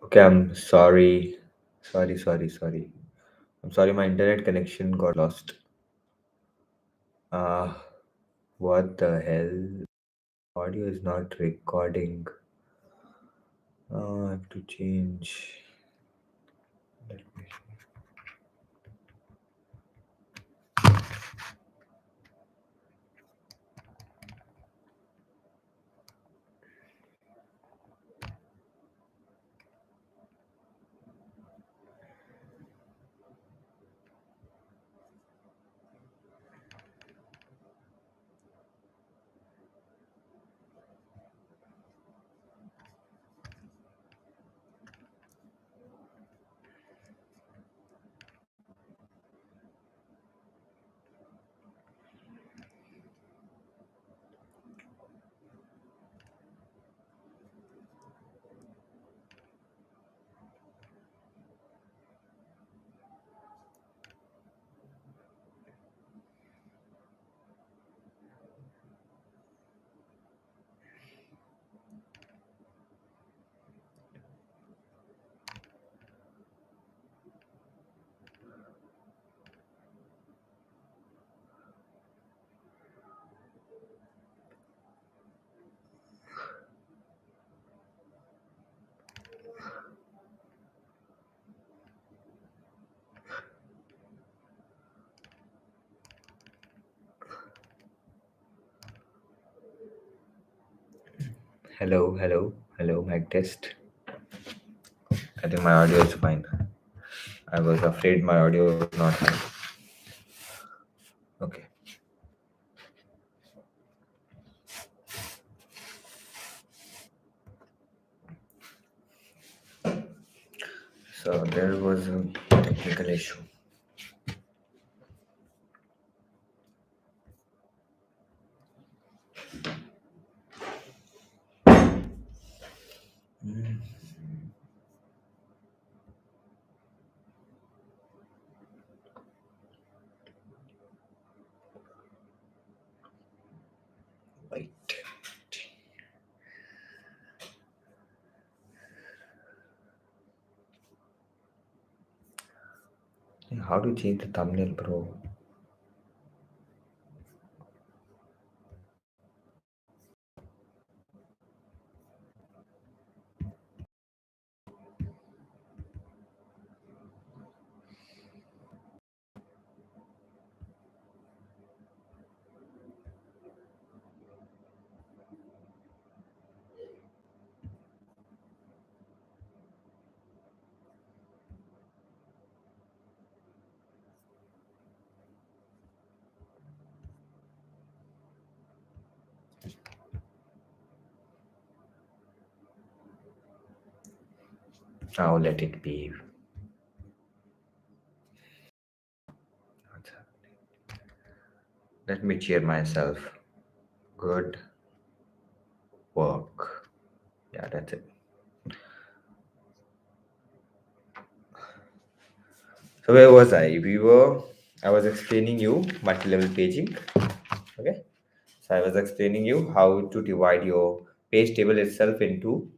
Okay, I'm sorry. Sorry. I'm sorry, my internet connection got lost. Uh, what the hell? Audio is not recording. I have to change. Let me. Hello, mic test. I think my audio is fine. I was afraid my audio was not fine. Okay, so there was a technical issue. Right. How to change the thumbnail, bro? I'll let it be. Let me cheer myself. Good work. Yeah, that's it. So where was I? I was explaining you multi-level paging. Okay. So I was explaining you how to divide your page table itself into,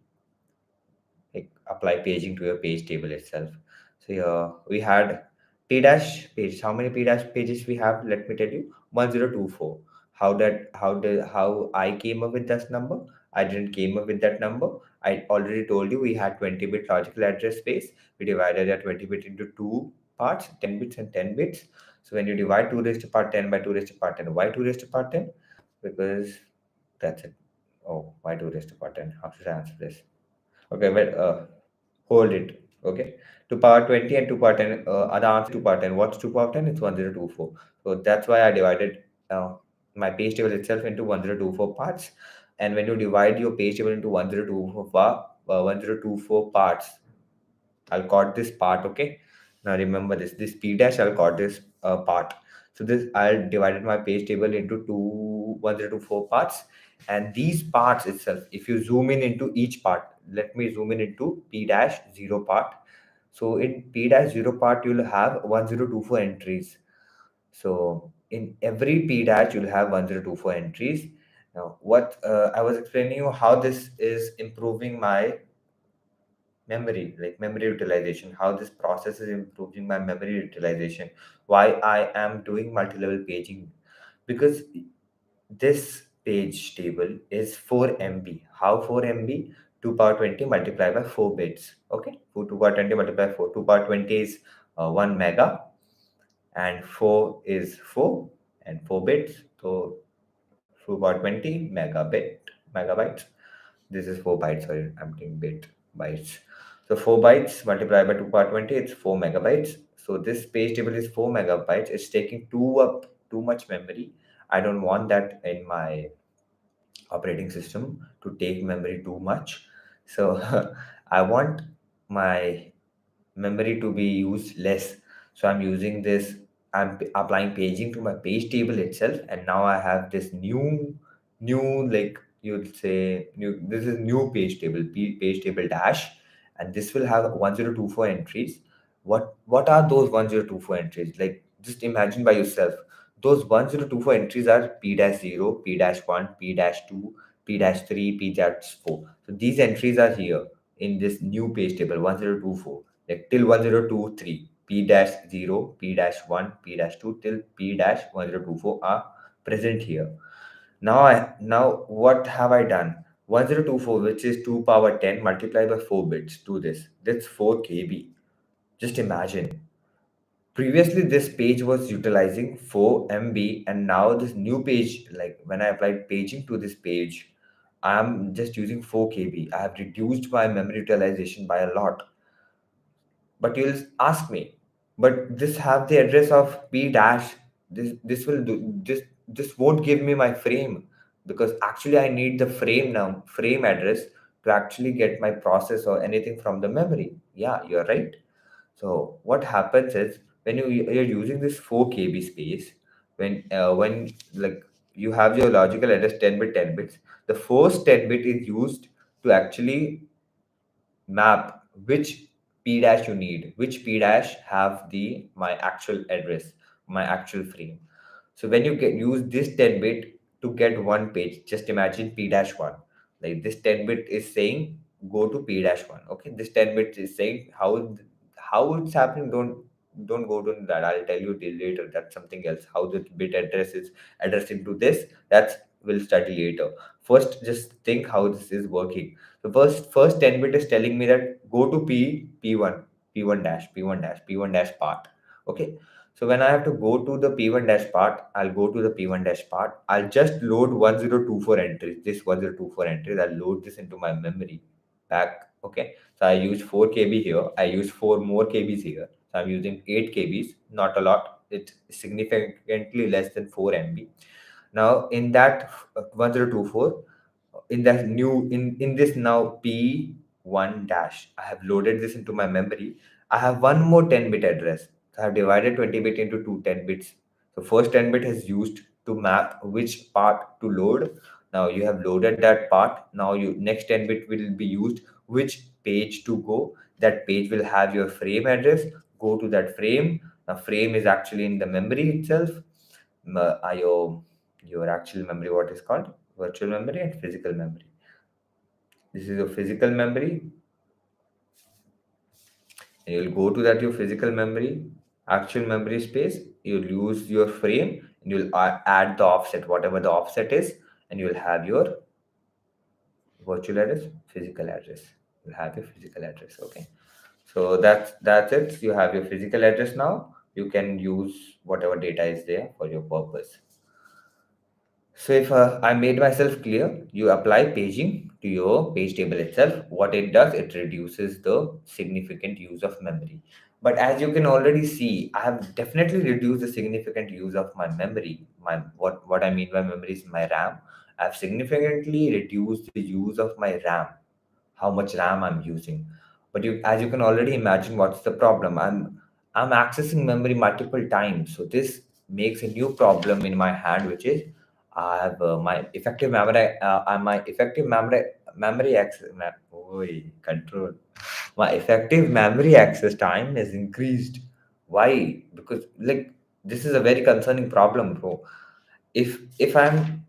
like, apply paging to your page table itself. So here we had P dash pages. How many P dash pages we have? Let me tell you, 1024. How I came up with that number? I didn't came up with that number. I already told you we had 20-bit logical address space. We divided that 20-bit into two parts, 10 bits and 10 bits. So when you divide 2 raised to power 10 by 2 raised to power 10, why 2 raised to power 10? Because that's it. Oh, why 2 raised to power 10? How should I answer this? Okay, well, hold it. Okay, to power 20 and to power 10. The answer 2 power 10. What's 2 power 10? It's 1024. So that's why I divided my page table itself into 1024 parts. And when you divide your page table into 1024 parts, I'll call this part. Okay, now remember this p dash, I'll call this part. So this, I'll divided my page table into 1024 parts, and these parts itself, if you zoom in into each part, let me zoom in into p dash 0 part. So in p dash 0 part, you'll have 1024 entries. So in every p dash, you'll have 1024 entries. Now what I was explaining you how this is improving my memory, like memory utilization, how this process is improving my memory utilization, why I am doing multi-level paging. Because this page table is 4 MB. How 4 MB? 2 power 20 multiplied by 4 bits. Okay, 4 2 power 20 multiplied by 4. 2 power 20 is 1 mega, and 4 is 4, and 4 bits. So 2 power 20 megabytes. This is 4 bytes. Sorry, I'm doing bit bytes. So 4 bytes multiplied by 2 power 20, it's 4 megabytes. So this page table is 4 megabytes. It's taking too much memory. I don't want that in my operating system to take memory too much. So I want my memory to be used less. So I'm using this, applying paging to my page table itself, and now I have this new, like you'd say, new. This is new page table, page table dash, and this will have 1024 entries. What are those 1024 entries? Like, just imagine by yourself. Those 1024 entries are p dash 0, p dash 1, p dash 2, p dash 3, p dash 4. So these entries are here in this new page table 1024, like till 1023, p dash 0, p dash 1, p dash 2 till p dash 1024 are present here. Now what have I done? 1024, which is 2 power 10 multiplied by 4 bits, to this, that's 4 kb. Just imagine, previously this page was utilizing 4 MB, and now this new page, like when I applied paging to this page, I'm just using 4 kb. I have reduced my memory utilization by a lot. But you'll ask me, but this have the address of p dash, this will do, this won't give me my frame, because actually I need the frame, now frame address, to actually get my process or anything from the memory. Yeah, you're right. So what happens is, when you're using this 4 kb space, when like you have your logical address 10 bit 10 bits, the first 10 bit is used to actually map which p dash you need, which p dash have the my actual address, my actual frame. So when you get use this 10 bit to get one page, just imagine p dash 1, like this 10 bit is saying go to p dash 1. Okay, this 10 bit is saying how it's happening. Don't go to that, I'll tell you later. That's something else. How the bit address is addressed into this, that's we'll study later. First, just think how this is working. The first 10 bit is telling me that go to p1, p1 dash, p1 dash, p1 dash part. Okay, so when I have to go to the p1 dash part, I'll go to the p1 dash part. I'll just load 1024 entries. This 1024 entries, I'll load this into my memory back. Okay, so I use 4 kb here. I use 4 more kbs here. So I'm using 8 kbs, not a lot. It's significantly less than 4 MB. Now in that 1024, in that new in this now p1 dash, I have loaded this into my memory. I have one more 10 bit address. So I have divided 20 bit into two 10 bits. So first 10 bit is used to map which part to load. Now you have loaded that part. Now you next 10 bit will be used which page to go. That page will have your frame address. Go to that frame. Now frame is actually in the memory itself. IO, your actual memory, what is called virtual memory and physical memory. This is your physical memory, and you'll go to that your physical memory, actual memory space. You'll use your frame, and you'll add the offset, whatever the offset is, and you'll have your virtual address, physical address. You'll have your physical address. Okay, so that's it. You have your physical address now. You can use whatever data is there for your purpose. So if I made myself clear, you apply paging to your page table itself. What it does, it reduces the significant use of memory. But as you can already see, I have definitely reduced the significant use of my memory. My what I mean by memory is my RAM. I've significantly reduced the use of my RAM, how much RAM I'm using. But as you can already imagine, what's the problem? I'm accessing memory multiple times, so this makes a new problem in my hand, which is I have my effective memory access. Control. My effective memory access time is increased. Why? Because like this is a very concerning problem, bro. If if I'm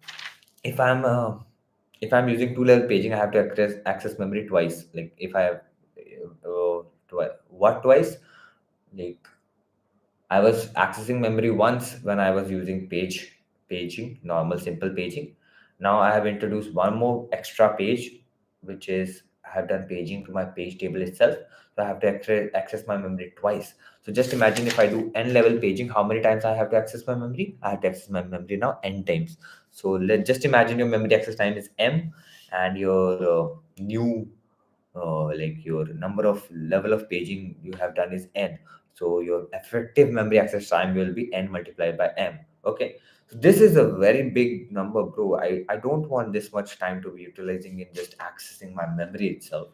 using two level paging, I have to access memory twice. Like if I have what twice? Like I was accessing memory once when I was using paging, normal simple paging. Now I have introduced one more extra page, which is I have done paging to my page table itself. So I have to access my memory twice. So just imagine if I do n level paging, how many times I have to access my memory? I have to access my memory now n times. So let just imagine your memory access time is m, and your new like your number of level of paging you have done is n, so your effective memory access time will be n multiplied by m. Okay, so this is a very big number, bro. I don't want this much time to be utilizing in just accessing my memory itself.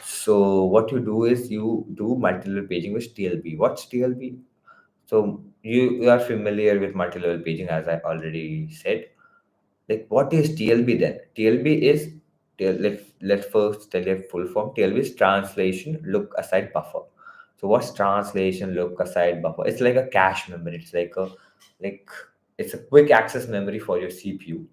So what you do is you do multi-level paging with TLB. What's TLB? So you are familiar with multi-level paging, as I already said. Like, what is TLB then? TLB is, let's first tell you full form. TLB is translation look aside buffer. So what's translation look aside buffer? It's like a cache memory. It's like a like it's a quick access memory for your CPU.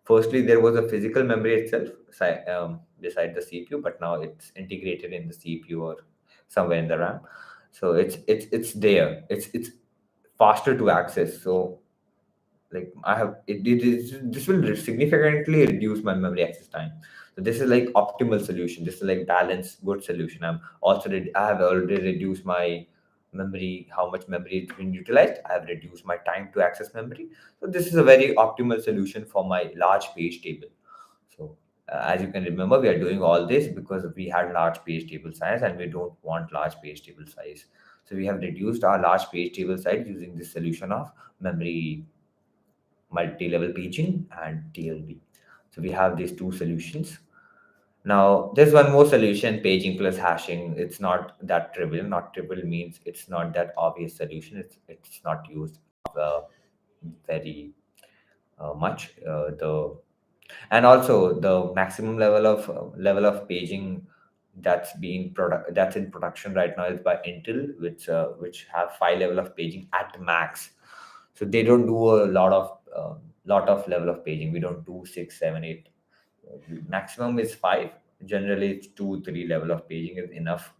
Firstly, there was a physical memory itself beside the CPU, but now it's integrated in the CPU or somewhere in the RAM. So it's there. It's faster to access. So like I have it is this will significantly reduce my memory access time. So this is like optimal solution. This is like balanced good solution. I have already reduced my memory, how much memory is being utilized. I have reduced my time to access memory. So this is a very optimal solution for my large page table. So as you can remember, we are doing all this because we had large page table size and we don't want large page table size. So we have reduced our large page table size using this solution of memory multi-level paging and TLB. So we have these two solutions. Now there's one more solution, paging plus hashing. It's not that trivial. Not trivial means it's not that obvious solution. It's not used uh, very much. The and also the maximum level of paging that's in production right now is by Intel, which have 5 level of paging at max. So they don't do a lot of level of paging. We don't do 6, 7, 8. Maximum is 5. Generally it's 2, 3 level of paging is enough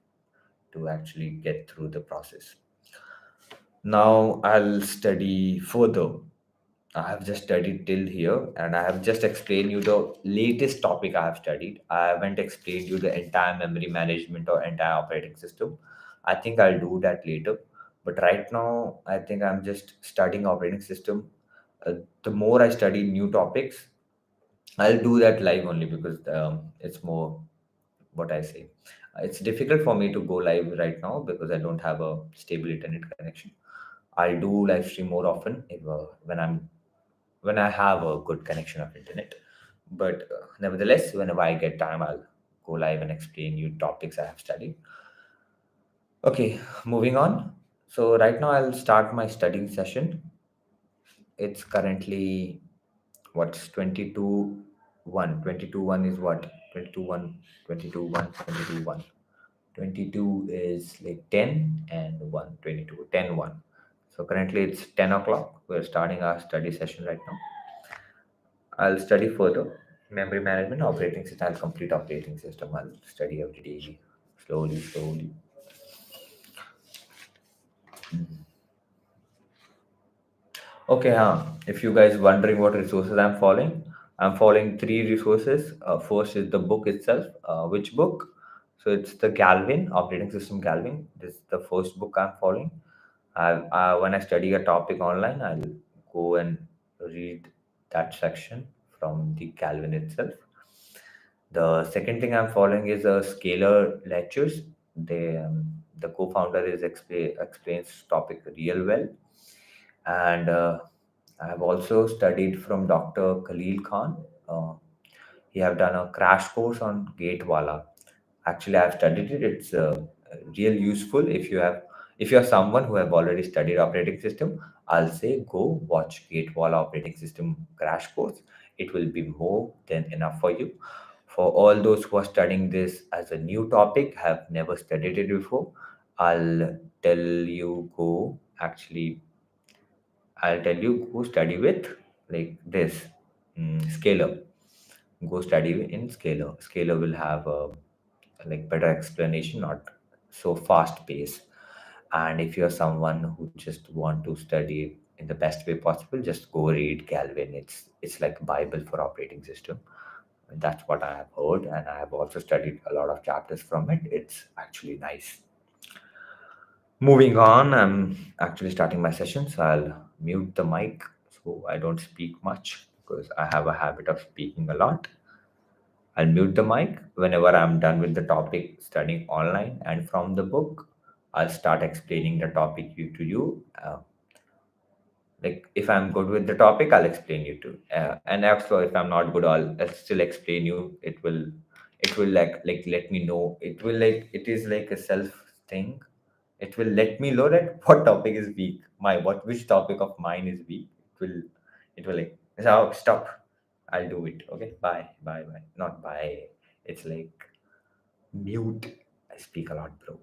to actually get through the process. Now I'll study further. I have just studied till here and I have just explained you the latest topic I have studied. I haven't explained you the entire memory management or entire operating system. I think I'll do that later. But right now, I think I'm just studying operating system. The more I study new topics, I'll do that live only because it's more what I say. It's difficult for me to go live right now because I don't have a stable internet connection. I'll do live stream more often when I have a good connection of internet. But nevertheless, whenever I get time, I'll go live and explain new topics I have studied. Okay, moving on. So right now I'll start my studying session. It's currently what's 22 1. 22 1 is what? 22 1, 22 1, 22 1. 22 is like 10 and 1, 22, 10 1. So currently it's 10 o'clock. We're starting our study session right now. I'll study further. Memory management, operating system. I'll complete operating system. I'll study every day, slowly, slowly. Okay, if you guys wondering what resources I'm following three resources. First is the book itself. Which book? So it's the Galvin operating system Galvin. This is the first book I'm following. When I study a topic online, I'll go and read that section from the Galvin itself. The second thing I'm following is a scalar lectures. The co-founder explains topic real well, and I have also studied from Dr. Khalil Khan. He have done a crash course on Gatewala. Actually, I've studied it. It's real useful if you are someone who have already studied operating system. I'll say go watch Gatewala operating system crash course. It will be more than enough for you. For all those who are studying this as a new topic, have never studied it before, I'll tell you go actually I'll tell you go study with like this Scalar. Go study in Scalar. Scalar will have like better explanation, not so fast pace. And if you're someone who just want to study in the best way possible, just go read Calvin. It's like Bible for operating system. That's what I have heard, and I have also studied a lot of chapters from it. It's actually nice. Moving on, I'm actually starting my session, so I'll mute the mic so I don't speak much because I have a habit of speaking a lot. I'll mute the mic whenever I'm done with the topic studying online and from the book. I'll start explaining the topic to you. Like if I'm good with the topic, I'll explain you to. And also, if I'm not good, I'll still explain you. It will like let me know. It will like it is like a self thing. It will let me know that what topic is weak. My what which topic of mine is weak. It will like so stop. I'll do it. Okay. Bye. Bye. Bye. Not bye. It's like mute. I speak a lot, bro.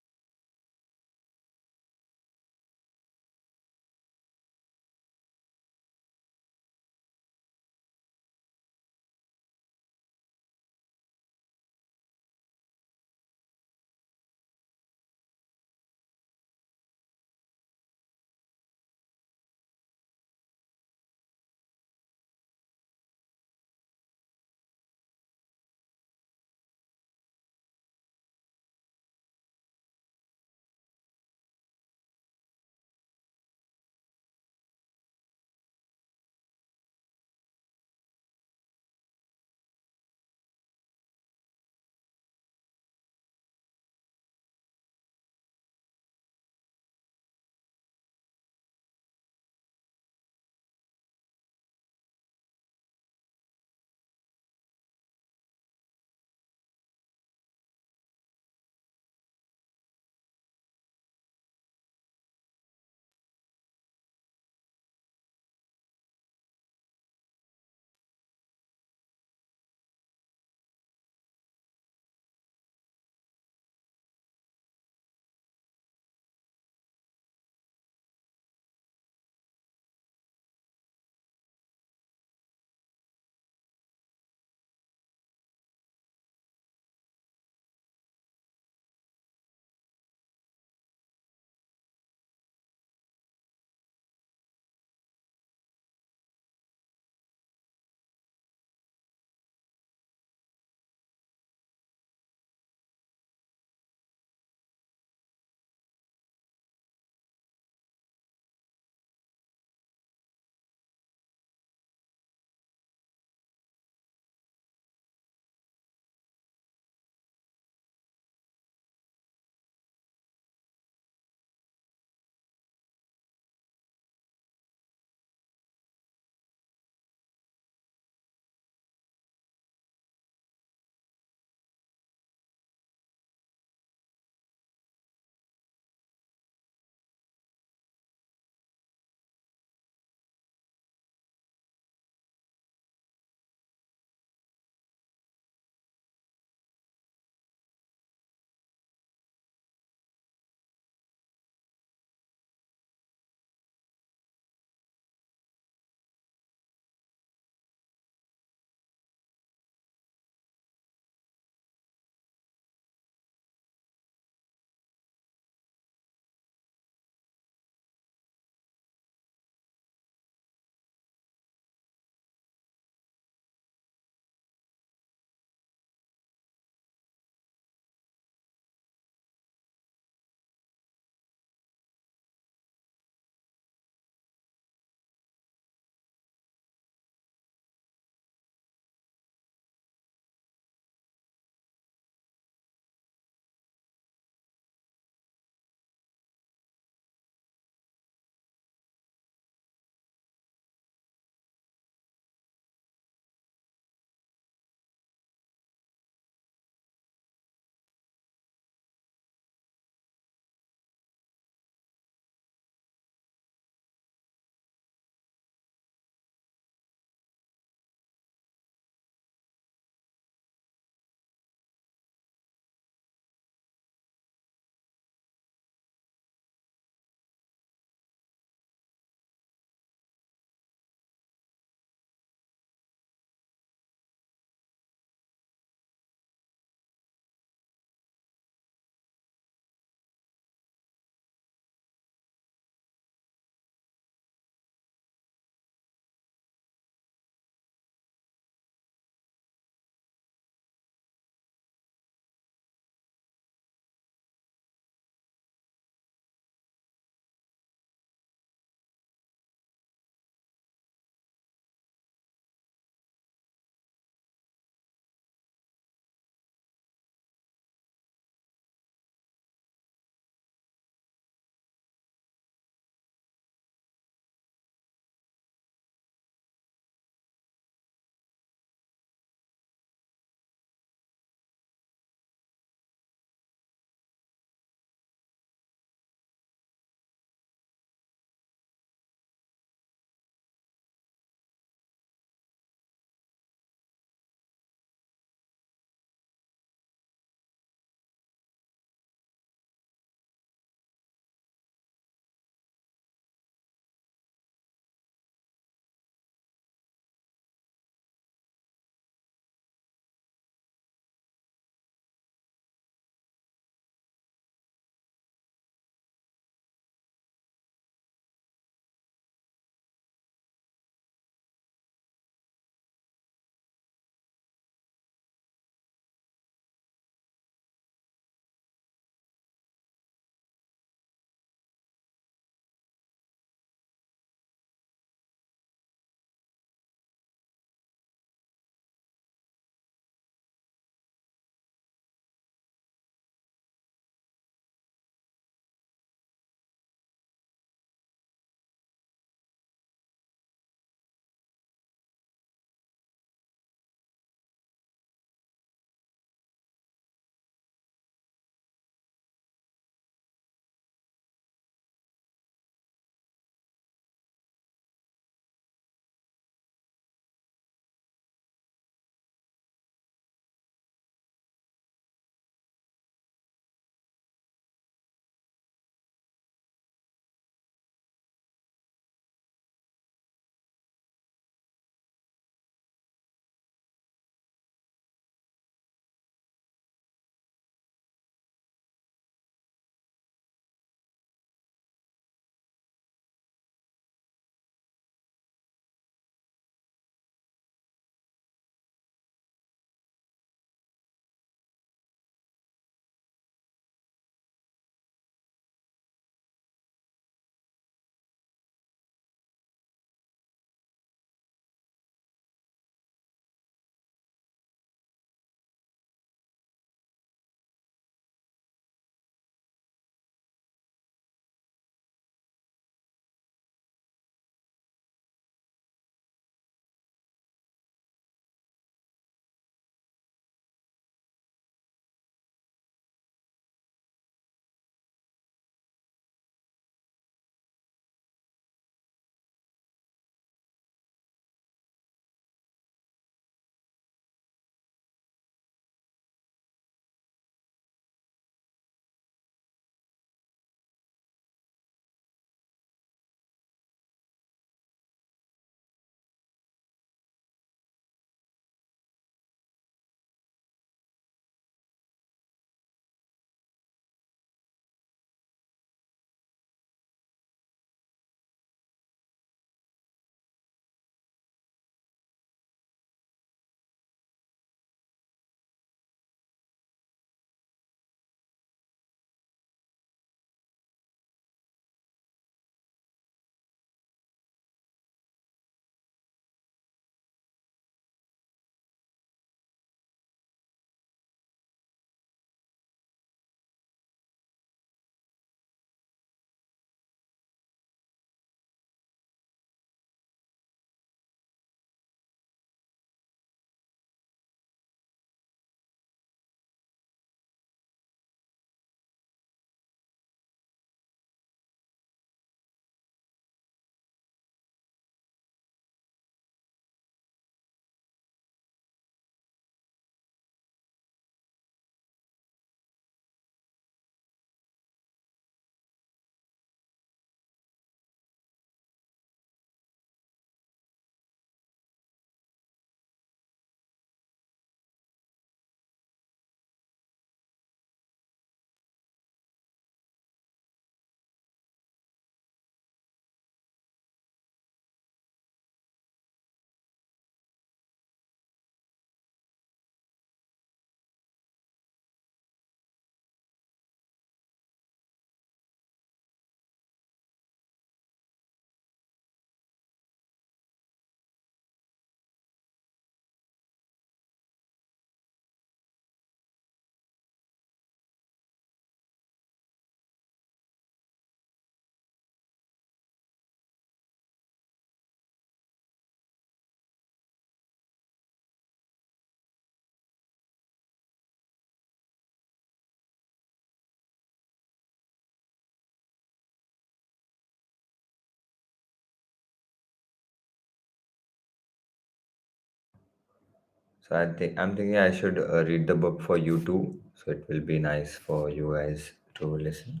So I'm thinking I should read the book for you too, so it will be nice for you guys to listen.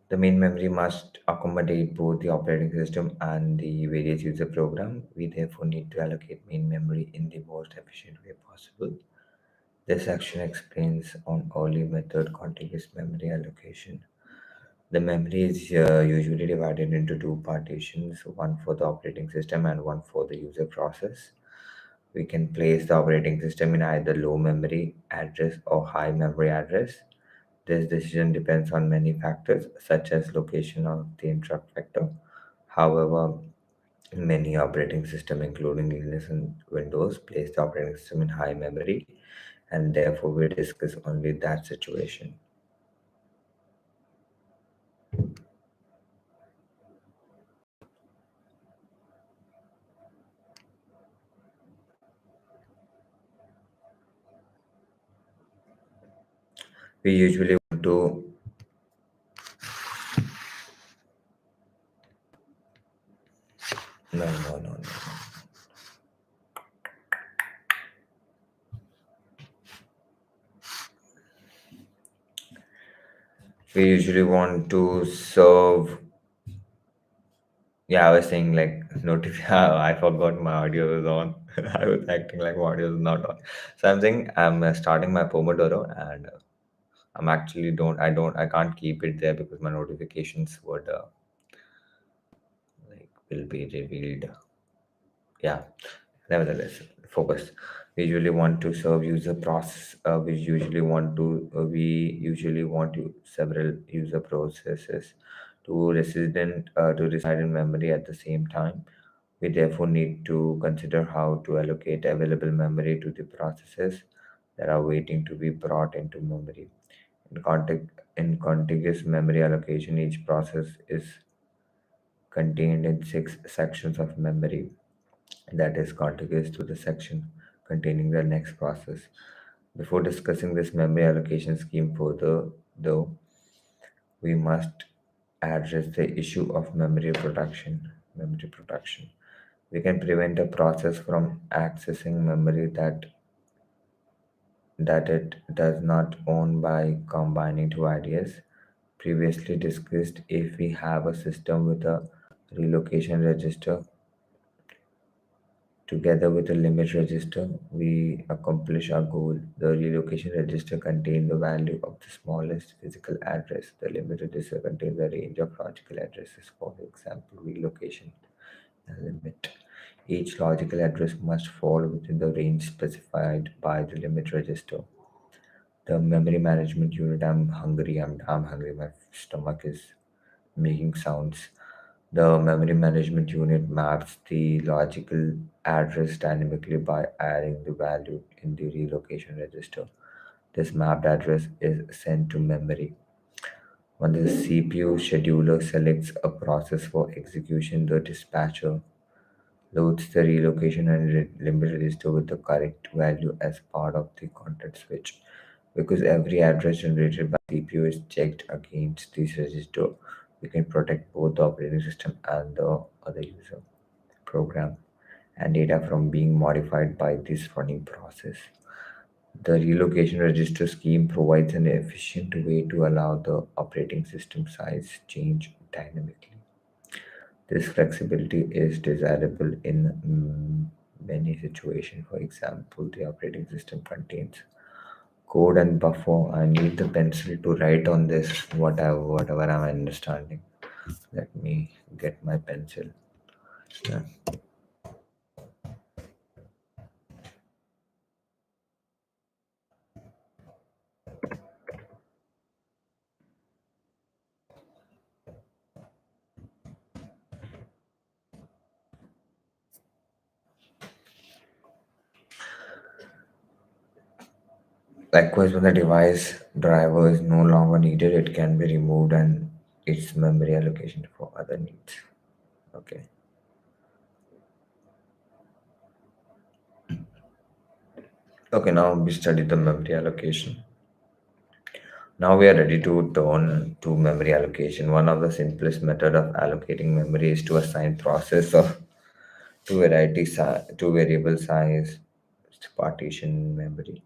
The main memory must accommodate both the operating system and the various user program. We therefore need to allocate main memory in the most efficient way possible. This section explains on early method contiguous memory allocation. The memory is usually divided into two partitions, one for the operating system and one for the user process. We can place the operating system in either low memory address or high memory address. This decision depends on many factors, such as location of the interrupt vector. However, many operating systems, including Linux and Windows, place the operating system in high memory, and therefore we discuss only that situation. We usually want to no. We usually want to serve. Yeah, I was saying like notify. I forgot my audio was on. I was acting like my audio was not on. So I'm saying I'm starting my Pomodoro, and I'm actually I can't keep it there because my notifications would like will be revealed. Yeah, nevertheless, focus. We usually want to serve user process. We usually want to several user processes to reside in memory at the same time. We therefore need to consider how to allocate available memory to the processes that are waiting to be brought into memory. In contiguous memory allocation, each process is contained in six sections of memory that is contiguous to the section containing the next process. Before discussing this memory allocation scheme further, though, we must address the issue of memory production. Memory production. We can prevent a process from accessing memory that it does not own by combining two ideas previously discussed. If we have a system with a relocation register together with a limit register, we accomplish our goal. The relocation register contains the value of the smallest physical address. The limit register contains a range of logical addresses, for example, relocation limit. Each logical address must fall within the range specified by the limit register. The memory management unit, I'm hungry, I'm hungry, my stomach is making sounds. The memory management unit maps the logical address dynamically by adding the value in the relocation register. This mapped address is sent to memory. When the CPU scheduler selects a process for execution, the dispatcher loads the relocation and limit register with the correct value as part of the content switch. Because every address generated by CPU is checked against this register, we can protect both the operating system and the other user program and data from being modified by this running process. The relocation register scheme provides an efficient way to allow the operating system size change dynamically. This flexibility is desirable in many situations. For example, the operating system contains code and buffer. I need the pencil to write on this whatever I'm understanding. Let me get my pencil. Yeah. Likewise, when the device driver is no longer needed, it can be removed and its memory allocation for other needs. Okay. Okay, now we study the memory allocation. Now we are ready to turn to memory allocation. One of the simplest method of allocating memory is to assign process of two variable size partition memory,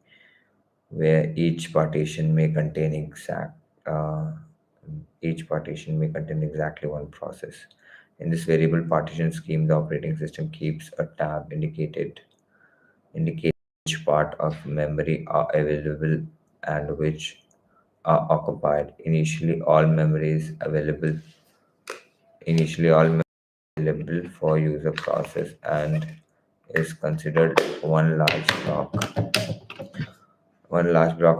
where uh, each partition may contain exactly one process. In this variable partition scheme, the operating system keeps a tab indicating which part of memory are available and which are occupied. Initially all memory available for user process and is considered one large block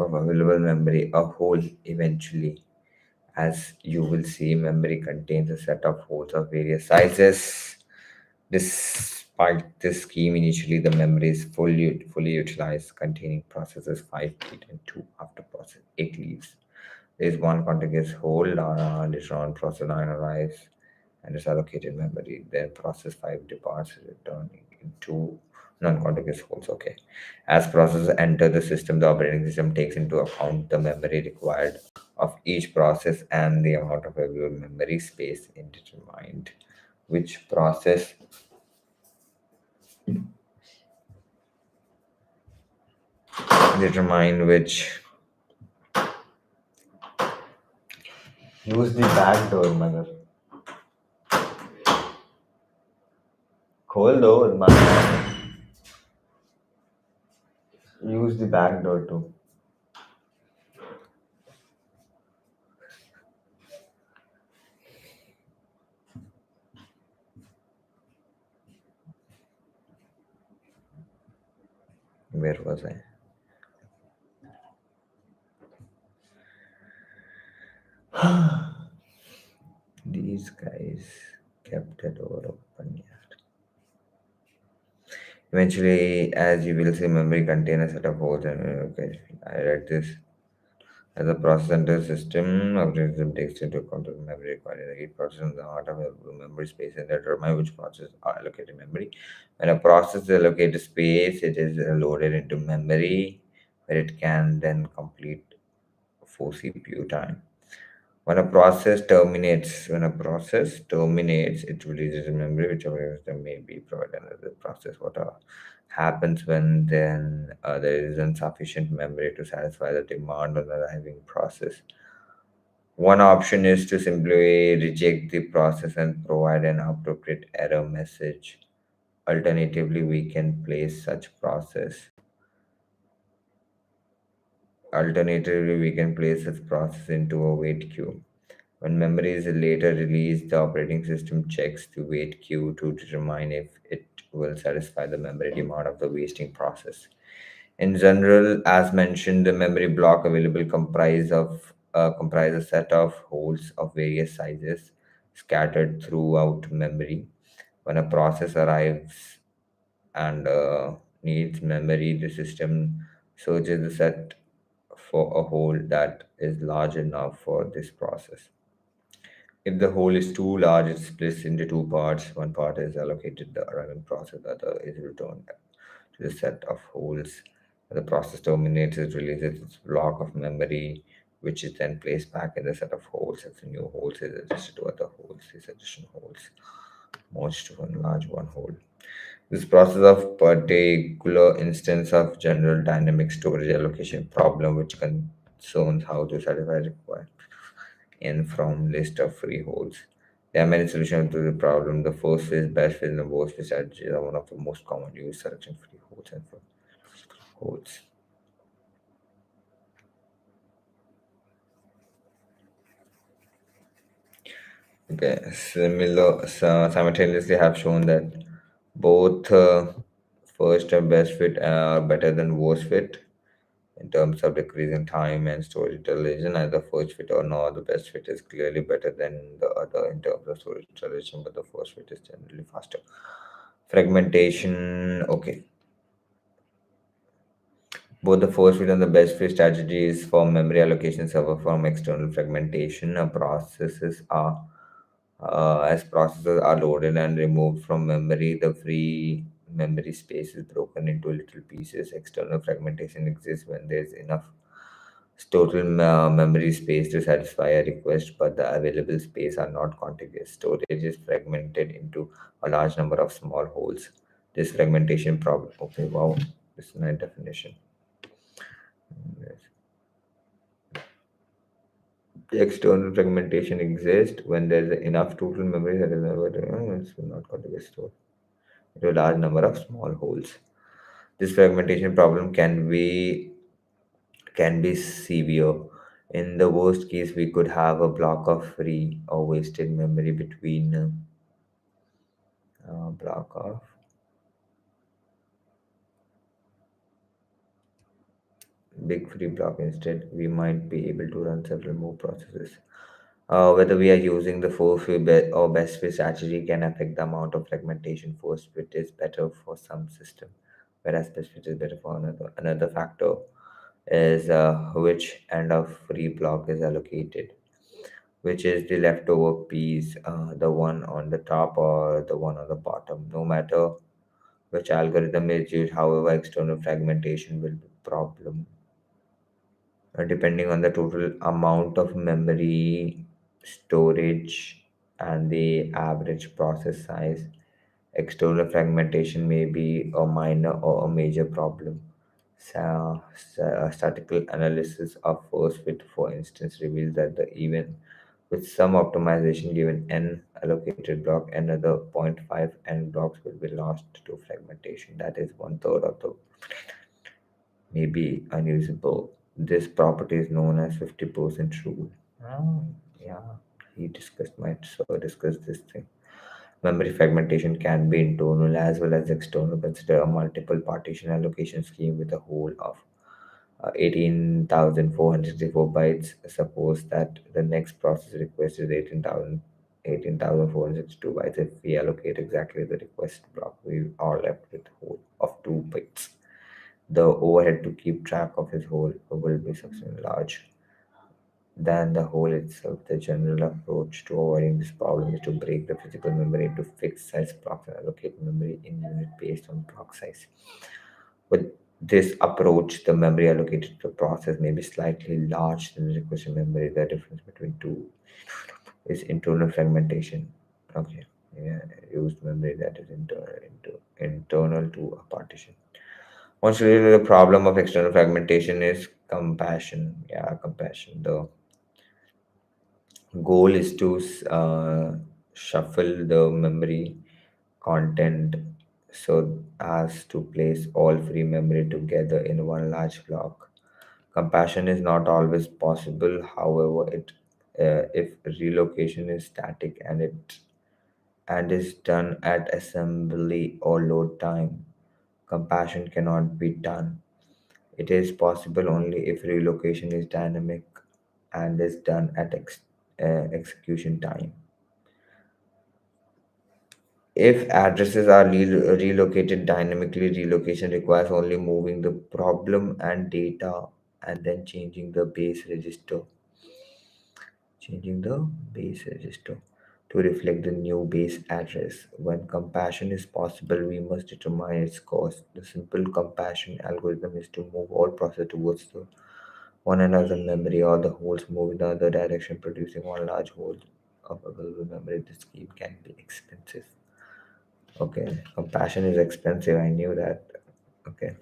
of available memory, a whole eventually. As you will see, memory contains a set of holes of various sizes. Despite this scheme, initially the memory is fully utilized, containing processes 5, 8, and 2. After process 8 leaves, there is one contiguous hole. Later on, process 9 arrives and is allocated memory. Then process 5 departs, returning into non-contiguous holes. Okay. As processes enter the system, the operating system takes into account the memory required of each process and the amount of available memory space indetermined. Which process determine which use the back door mother खोल दो use the back door too. Where was I? These guys kept the door open. Yeah. Eventually, as you will see, memory contain a set of holes and okay, I read this. As a process under system, operating system takes into account the memory required in each process and the amount of available memory space and determine which process are allocated memory. When a process is allocated space, it is loaded into memory where it can then complete for CPU time. When a process terminates, it releases memory, which system may be provided another process. Happens when then there is insufficient memory to satisfy the demand on the arriving process. One option is to simply reject the process and provide an appropriate error message. Alternatively, we can place such process. Alternatively, we can place such process into a wait queue. When memory is later released, the operating system checks the wait queue to determine if it will satisfy the memory demand of the wasting process. In general, as mentioned, the memory block available comprise a set of holes of various sizes scattered throughout memory. When a process arrives and needs memory, the system searches the set for a hole that is large enough for this process. If the hole is too large, it splits into two parts. One part is allocated the running process, the other is returned to the set of holes. When the process terminates, it releases its block of memory, which is then placed back in the set of holes. If the new holes is adjusted to other holes, these additional holes merge to one large one hole. This process of particular instance of general dynamic storage allocation problem, which concerns how to satisfy required in from list of free holes. There are many solutions to the problem. The first phase, best phase, and the worst phase strategies are one of the most common used selection free holes and for holes. Okay, simultaneously have shown that both first and best fit are better than worst fit in terms of decreasing time and storage utilization. Neither first fit or nor the best fit is clearly better than the other in terms of storage utilization, but the first fit is generally faster. Fragmentation. Okay, both the first fit and the best fit strategies for memory allocation suffer from external fragmentation. As processes are loaded and removed from memory, the free memory space is broken into little pieces. External fragmentation exists when there is enough total memory space to satisfy a request, but the available space are not contiguous. Storage is fragmented into a large number of small holes. This fragmentation problem. Okay, wow. This is my definition. Yes. External fragmentation exists when there is enough total memory that is never it's not going to be stored into a large number of small holes. This fragmentation problem can be severe. In the worst case, we could have a block of free or wasted memory between block of big free block. Instead, we might be able to run several more processes. Whether we are using the force fit or best fit strategy can affect the amount of fragmentation. Force fit is better for some system, whereas best fit is better for another. Another factor is which end of free block is allocated, which is the leftover piece, the one on the top or the one on the bottom. No matter which algorithm is used, however, external fragmentation will be problem depending on the total amount of memory storage and the average process size. External fragmentation may be a minor or a major problem. Statistical analysis of force fit, for instance, reveals that even with some optimization given n allocated block, another zero point 0.5 n blocks will be lost to fragmentation. That is one third of the may be unusable. This property is known as 50% rule. Oh, yeah, he discussed, my sir discussed this thing. Memory fragmentation can be internal as well as external. Consider a multiple partition allocation scheme with a whole of 18,464 bytes. Suppose that the next process request is 18,462 bytes. If we allocate exactly the request block, we are left with whole of 2 bytes. The overhead to keep track of his whole will be substantially large than the whole itself. The general approach to avoiding this problem is to break the physical memory into fixed size blocks and allocate memory in unit based on block size. With this approach, the memory allocated to the process may be slightly larger than the requested memory. The difference between two is internal fragmentation. Okay, yeah, used memory that is internal to a partition. Once really the problem of external fragmentation is compassion. Yeah, compassion. The goal is to shuffle the memory content so as to place all free memory together in one large block. Compassion is not always possible, however, if relocation is static and is done at assembly or load time, compassion cannot be done. It is possible only if relocation is dynamic and is done at execution time. If addresses are relocated dynamically, relocation requires only moving the problem and data and then changing the base register to reflect the new base address. When compassion is possible, we must determine its cost. The simple compassion algorithm is to move all process towards the one another memory or the holes move in the other direction, producing one large hole of available memory. This scheme can be expensive. Okay, compassion is expensive. I knew that. Okay,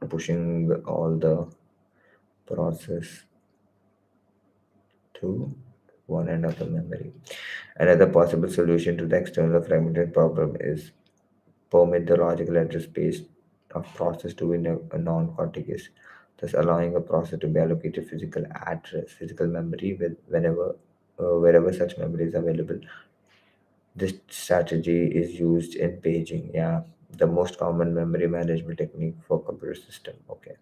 pushing all the process to one end of the memory. Another possible solution to the external fragmented problem is permit the logical address space of process to be a non-contiguous, thus allowing a process to be allocated physical memory wherever such memory is available. This strategy is used in paging. Yeah, the most common memory management technique for computer system. Okay.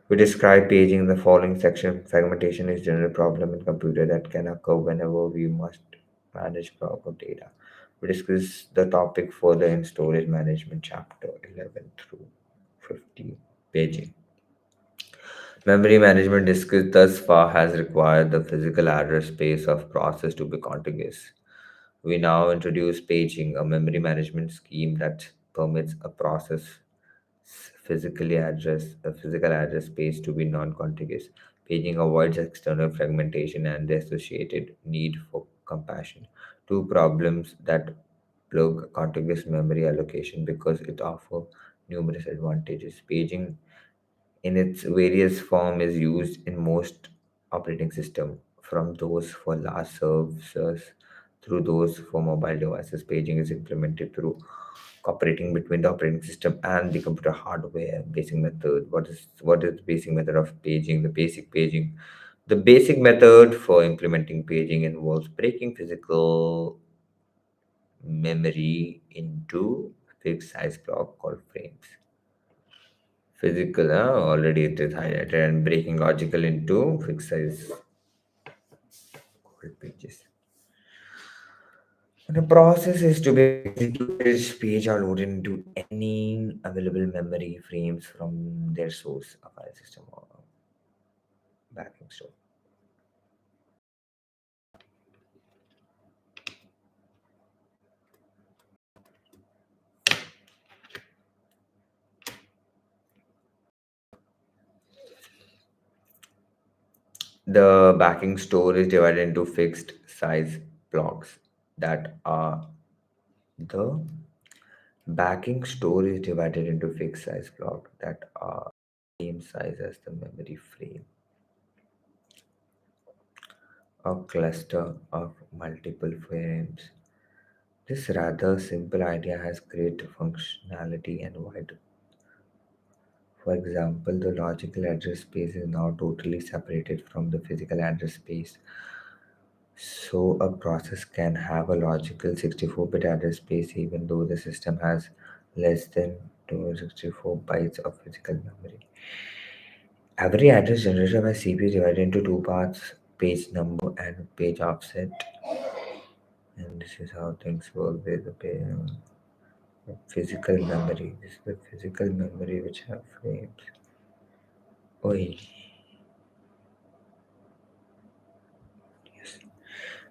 We describe paging in the following section. Fragmentation is a general problem in computer that can occur whenever we must manage block of data. We discuss the topic further in storage management chapter 11 through 15. Paging. Memory management discussed thus far has required the physical address space of process to be contiguous. We now introduce paging, a memory management scheme that permits a process physical address space to be non-contiguous. Paging avoids external fragmentation and the associated need for compassion. Two problems that plug contiguous memory allocation because it offers numerous advantages. Paging in its various form is used in most operating system, from those for large servers through those for mobile devices. Paging is implemented through cooperating between the operating system and the computer hardware. Basic method. What is the basic method of paging? The basic method for implementing paging involves breaking physical memory into fixed size block called frames. Physical, already it is highlighted, and breaking logical into fixed size called pages. The process is to be executed. Page are loaded into any available memory frames from their source, a file system or backing store. The backing store is divided into fixed size blocks that are the backing store is divided into fixed size blocks that are same size as the memory frame. A cluster of multiple frames. This rather simple idea has great functionality and wide. For example, the logical address space is now totally separated from the physical address space. So a process can have a logical 64-bit address space even though the system has less than 264 bytes of physical memory. Every address generated by CPU is divided into two parts, page number and page offset. And this is how things work. There's a physical memory. This is the physical memory which have frames. Oi, yes.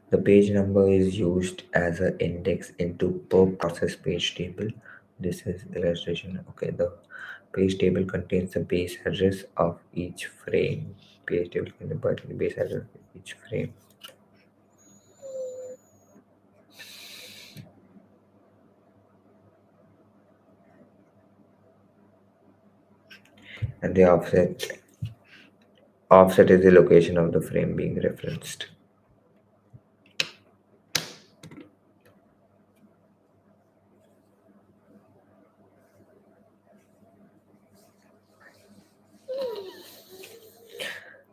The page number is used as an index into per process page table. This is illustration. Okay, the page table contains the base address of each frame. Page table contains the base address of each frame. And the offset is the location of the frame being referenced.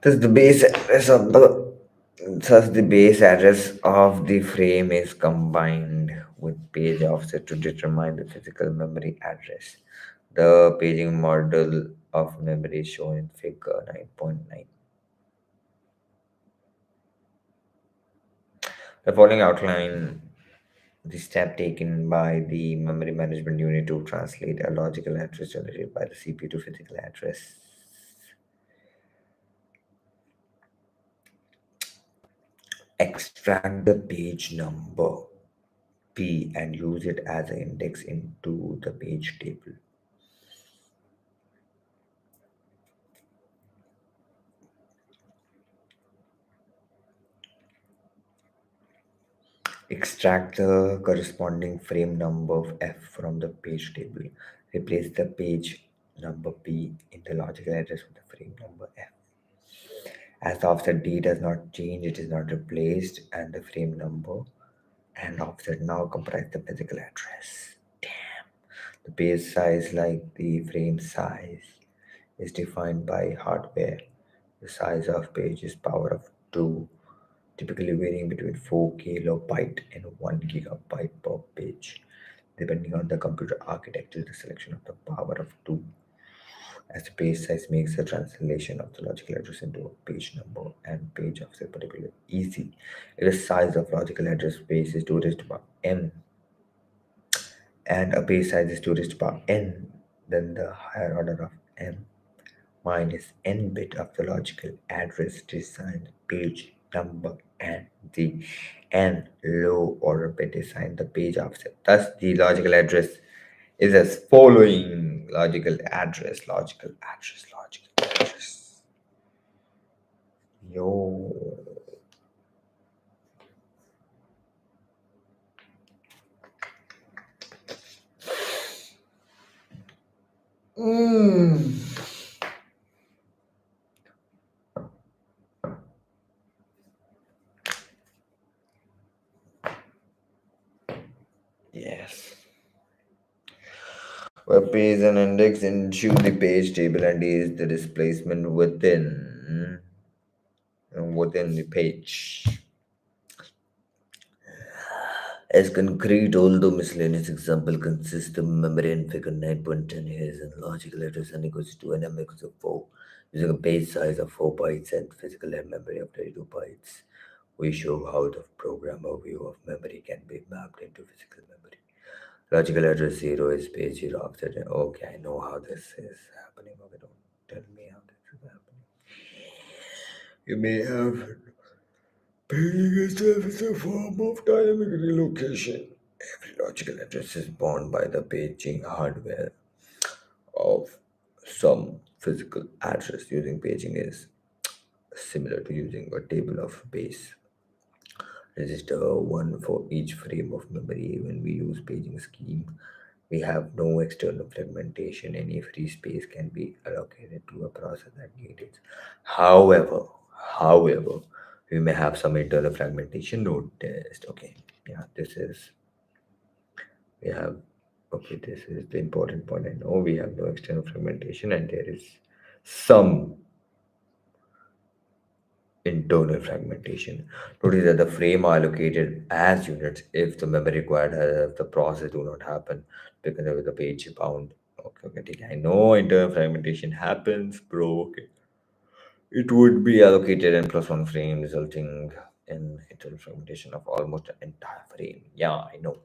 Thus the base address of the Thus the base address of the frame is combined with page offset to determine the physical memory address. The paging model of memory is shown in figure 9.9. The following outline the step taken by the memory management unit to translate a logical address generated by the CPU to physical address. Extract the page number P and use it as an index into the page table. Extract the corresponding frame number F from the page table. Replace the page number P in the logical address with the frame number F. As the offset D does not change, it is not replaced, and the frame number and offset now comprise the physical address. The page size, like the frame size, is defined by hardware. The size of page is power of 2, typically varying between 4 kilobyte and 1 gigabyte per page. Depending on the computer architecture, the selection of the power of 2 as the page size makes the translation of the logical address into a page number and page offset particularly easy. If the size of logical address space is 2 raised to the power n and a page size is 2 raised to the power n, then the higher order of m minus n bit of the logical address design page number and the n low order bit design the page offset. Thus, the logical address is as following: logical address. Yo, Mm. Yes. Web page and index into the page table and is the displacement within the page. As concrete, although miscellaneous example consists of memory and figure 9.10 here is in logical address n equals to n m equals to 4 using a page size of 4 bytes and physical memory of 32 bytes. We show how the programmer view of memory can be mapped into physical memory. Logical address 0 is page 0 offset. Okay, I know how this is happening. Okay, don't tell me how this is happening. You may have paging itself is a form of dynamic relocation. Every logical address is bound by the paging hardware of some physical address. Using paging is similar to using a table of base register one for each frame of memory. When we use paging scheme, we have no external fragmentation. Any free space can be allocated to a process that needs it. However, however, we may have some internal fragmentation. Node test. Okay, yeah, this is we have. Okay, this is the important point. I know we have no external fragmentation, and there is some internal fragmentation. Notice that the frame are allocated as units if the memory required if the process do not happen because of the page bound. Okay, okay, ठीक है. I know internal fragmentation happens, bro. Okay. It would be allocated in plus one frame, resulting in internal fragmentation of almost the entire frame. Yeah, I know.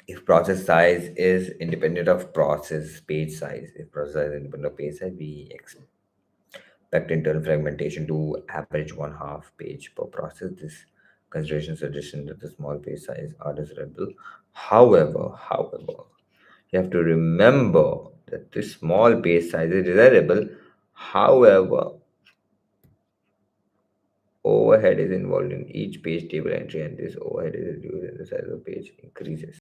If process size is independent of process page size, if process size is independent of page size, we expect internal fragmentation to average one half page per process. This consideration suggestion that the small page size are desirable. However, you have to remember that this small page size is desirable. However, overhead is involved in each page table entry, and this overhead is reduced as the size of page increases.